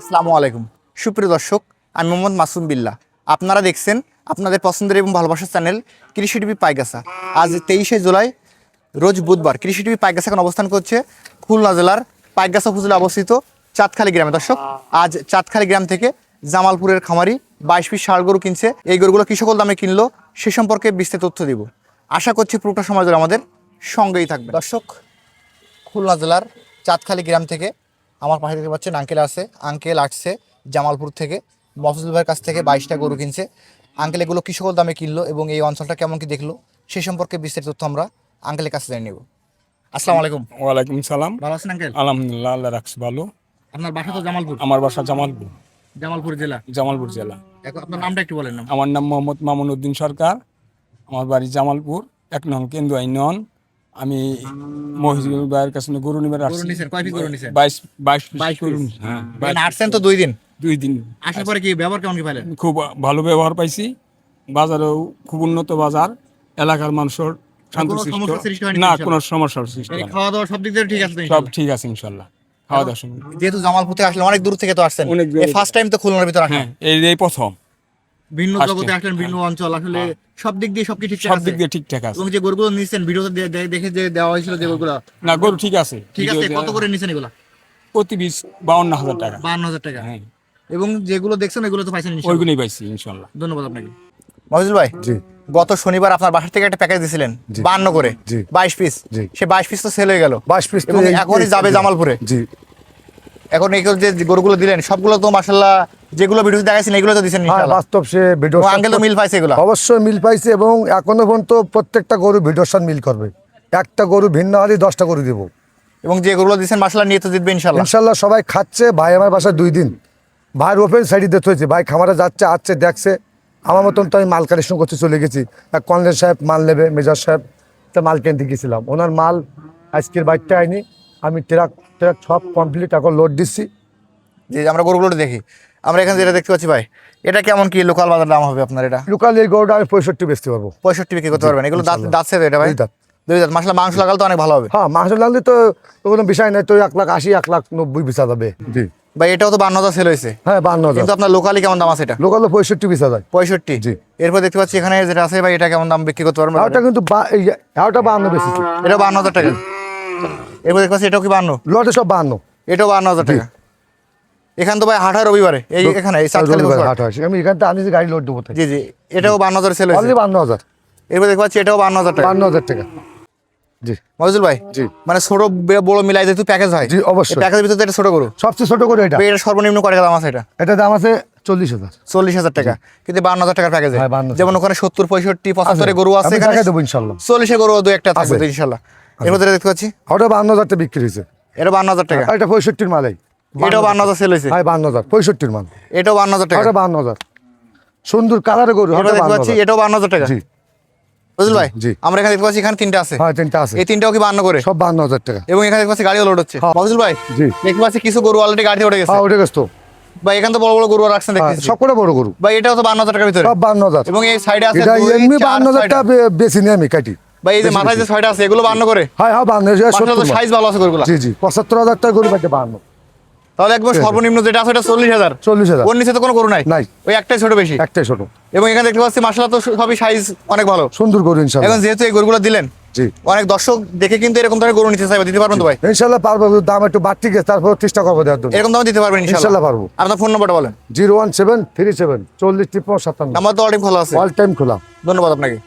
আসসালামু আলাইকুম সুপ্রিয় দর্শক, আমি মোহাম্মদ মাসুম বিল্লাহ। আপনারা দেখছেন আপনাদের পছন্দের এবং ভালোবাসার চ্যানেল কৃষি টিভি পাইগাছা। আজ 23শে জুলাই রোজ বুধবার কৃষি টিভি পাইগাছা এখন অবস্থান করছে খুলনা জেলার পাইগাছা উপজেলা অবস্থিত চাঁদখালী গ্রামে। দর্শক, আজ চাঁদখালী গ্রাম থেকে জামালপুরের খামারি 22 পিস ষাঁড় গরু কিনছে। এই গরুগুলো কী সকল দামে কিনলো সে সম্পর্কে বিস্তারিত তথ্য দিব। আশা করছি পুরোটা সময় ধরে আমাদের সঙ্গেই থাকবে। দর্শক, খুলনা জেলার চাঁদখালী গ্রাম থেকে আমার পাশে দেখতে পাচ্ছেন আঙ্কেল আছে। আঙ্কেল আসছে জামালপুর থেকে, মফজুল ভাইয়ের কাছ থেকে 22টা গরু কিনছে। আঙ্কেল এগুলো কী সকল দামে কিনলো এবং এই অঞ্চলটা কেমন কি দেখলো সে সম্পর্কে বিস্তারিত তথ্য আমরা আঙ্কেলের কাছে জেনে নেব। আসসালামু আলাইকুম। ওয়ালাইকুম সালাম। ভালো আছেন আঙ্কেল? আলহামদুলিল্লাহ, আল্লাহ রাখছে ভালো। আপনার বাসা তো জামালপুর? আমার বাসা জামালপুর, জামালপুর জেলা। জামালপুর জেলা। এখন আপনার নামটা একটু বলেন না। আমার নাম মোহাম্মদ মামুন উদ্দিন সরকার। আমার বাড়ি জামালপুর, 1 নং কেন্দু আইনন। আমি মহিজুল ভাইয়ের কাছে গরু নিবার গরু আসছি। নিছেন? কয় পিস গরু নিছেন? 22 22 গরু। পিস। হ্যাঁ, এখানে আসছেন তো 2 দিন। 2 দিন আসার পরে কি ব্যবহার কেমন কি পাইলেন? খুব ভালো ব্যবহার পাইছি। বাজারেও খুব উন্নত বাজার, এলাকার মানুষের কোনো সমস্যার সৃষ্টি শান্তশিষ্ট হয়নি না, ইনশাআল্লাহ? কোনো সমস্যার সৃষ্টি এই হয় না। খাওয়া দাওয়া সব দিক দিয়ে ঠিক আছে তো সব ইনশাআল্লাহ? ঠিক আছে ইনশাল্লাহ। খাওয়া দাওয়ার সময় যেহেতু জামালপুর থেকে আসলেন, অনেক দূর থেকে তো আসছেন, অনেক দূর। এই ফার্স্ট টাইম তো খুলনার ভিতর আসেন। হ্যাঁ, এই প্রথম ভিন্ন First জগতে time, আসলেন, ভিন্ন অঞ্চল, আসলে সব দিক দিয়ে সবকিছু ঠিকঠাক সব আছে? দিক দিয়ে ঠিকঠাক আছে। এবং যে গরুগুলো নিছেন ভিডিওতে দেখে যে দেওয়া হয়েছিল যে গরুগুলো না, গরু ঠিক আছে। ঠিক আছে, কত করে নিছেন এগুলা? প্রতি পিস 52,000 টাকা। 52,000 টাকা। হ্যাঁ, এবং যেগুলো দেখছেন এগুলো তো পাইছেন ইনশাআল্লাহ? ওইগুলোই পাইছি ইনশাল্লাহ। ধন্যবাদ আপনাকে। মহিজুল ভাই, জি গত শনিবার আপনার বাসা থেকে একটা প্যাকেজ দিছিলেন জি। 52 করে, জি। 22 পিস। জি। সে 22 পিস তো সেল হয়ে গেল। 22 পিস এবং এখনই যাবে জামালপুরে। জি এখন এই যে গরুগুলো দিলেন সবগুলো তো মাশাআল্লাহ, যেগুলো ভিডিওতে দেখাইছেন এগুলো তো দিছেন হ্যাঁ, ইনশাআল্লাহ? বাস্তব সে ভিডিও ও আঙ্কেল তো মিল পাইছে এগুলা? অবশ্যই মিল পাইছে এবং এখনো পর্যন্ত প্রত্যেকটা গরু ভিডিওর সাথে মিল করবে। একটা গরু ভিন্ন হলে 10টা গরু দেবো এবং যে গরুগুলো দিছেন মাশাআল্লাহ নিয়ে তো জিতবে ইনশাআল্লাহ? ইনশাল্লাহ। সবাই খাচ্ছে। ভাই আমার বাসায় 2 দিন, ভাইয়ের ওপেন সাইডে দেখতে হয়েছে। ভাই খামারে যাচ্ছে, আসছে, দেখছে। আমার মতন তো আমি মাল কালেকশন করতে চলে গেছি। এক কনলেন সাহেব মাল নেবে, মেজর সাহেব তো মাল কিনতে গেছিলাম। ওনার মাল আজকের বাইকটা আইনি, আমি ট্রাক ট্রাক সব কমপ্লিট এখন লোড দিচ্ছি। যে আমরা গরুগুলো দেখি, আমরা এখানে যেটা দেখতে পাচ্ছি ভাই, এটা কেমন কি লোকাল বাজার দাম হবে আপনার? এটা লোকাল এই গরুটা আমি 65 বেচতে পারবো। 65 বিক্রি করতে পারবেন? এগুলো ইনশাআল্লাহ। দাঁতছে তো এটা ভাই? 2 দাঁত। 2 দাঁত। মাশাআল্লাহ মাংস লাগালে তো অনেক ভালো হবে। হ্যাঁ, মাংস লাগলে তো কোনো বিষয় নাই। তো 1,80,000 1,90,000 বেচা যাবে। জি ভাই এটাও তো 52,000 সেল হয়েছে, হ্যাঁ, 52,000। কিন্তু আপনার লোকালি কেমন দাম আছে এটা? লোকাল 65 বেচা যায়। 65। জি। এরপর দেখতে পাচ্ছি এখানে যেটা আছে ভাই, এটা কেমন দাম বিক্রি করতে পারবেন? ওটা কিন্তু 52 বেচেছি। এটাও 52,000 টাকা। এরপর দেখতে পাচ্ছি এটাও কি 52? লটে সব 52। এটাও 52,000 টাকা। এখান তো ভাই হাট হয় রবিবারে, এই এখানে এই চাঁদখালী রবিবার বসবাস। হাট হয়। আমি এখান থেকে আনিছি, গাড়ি লোড দেবো তাই। জি জি, এটাও 52,000 সেল হয়েছে। অনলি 52,000। এরপর দেখতে পাচ্ছি এটাও 52,000 টাকা। 52,000 টাকা। জি মজিদুল ভাই, জি মানে ছোট বড় মিলাই যেহেতু প্যাকেজ হয়, জি, অবশ্যই। প্যাকেজের ভিতরে তো এটা ছোট গরু। সবচেয়ে ছোট করে এটা। ভাই এটা সর্বনিম্ন কত টাকা দাম আছে এটা? এটা দাম আছে 40,000। 40,000 টাকা, কিন্তু 52,000 টাকার প্যাকেজে। হ্যাঁ, 52,000। যেমন ওখানে 70 65 75 গরু আছে, আমি এখানে টাকা দেবো ইনশাল্লাহ। 40 গরু দু একটা থাকবে আছে। তো ইনশাআল্লাহ। এর মধ্যে দেখতে পাচ্ছি ওটা 52,000 টাকা বিক্রি হয়েছে। এটা 52,000 টাকা। আর এটা 65 মালাই। এটাও 52,000 সেল হয়েছে। হ্যাঁ, 52,000 65 মাল। এটাও 52,000 টাকা। ওটা 52,000 সুন্দর কালারের গরু। এবার ওটা দেখতে পাচ্ছি 52,000। এটাও 52,000 টাকা। জি বুঝল ভাই, জি। আমরা এখানে দেখতে পাচ্ছি এখানে 3টা আছে। হ্যাঁ, 3টা আছে। এই 3টাও কি 52 করে? সব 52,000 টাকা। এবং এখানে দেখতে পাচ্ছি গাড়িও লোড হচ্ছে। হ্যাঁ। মজিদুল ভাই, জি দেখতে পাচ্ছি কিছু গরু অলরেডি গাড়িতে উঠে গেছে। হ্যাঁ, ওটা গেছে তো। ভাই এখানে তো বড় বড় গরু রাখছেন দেখতেছি। সব করে বড় গরু। ভাই এটাও তো 52,000 টাকার ভিতরে। সব 52,000। এবং এই সাইডে আছে এটা 2 এমনি 4 52,000 6টা। টাকা বেশি নিয়ে আমি কাটি। ভাই এই যে মাথায় যে 6টা আছে এগুলো 52 করে। হ্যাঁ হ্যাঁ, 52,000 মাথায় তো 70 সাইজ ভালো আছে গরুগুলা। জি জি, 75,000 টাকা গরু পাইতে 52। তাহলে একবার সর্বনিম্ন যেটা আছে এটা 40,000। 40,000 ওর নিচে তো কোনো গরু নাই। নাই। ওই একটাই ছোট বেশি। একটাই ছোট। এবং এখানে দেখতে পাচ্ছি মাশাআল্লাহ তো সবই সাইজ অনেক ভালো। সুন্দর গরু ইনশাল্লাহ। এখন যেহেতু এই গরুগুলো দিলেন, জি অনেক দর্শক দেখে কিন্তু এরকম ধরনের গরু নিতে চাইবে, দিতে পারবেন তো ভাই? ইনশাল্লাহ পারবো। দাম একটু বাড়তি গেছে, তারপর চেষ্টা করবো দেওয়ার জন্য। এরকম দামে দিতে পারবেন ইনশাআল্লাহ? ইনশাল্লাহ পারবো। আপনার ফোন নাম্বারটা বলেন। 01737 40 53 57। নাম্বার তো অলরেডি খোলা আছে। অল টাইম খোলা। ধন্যবাদ আপনাকে।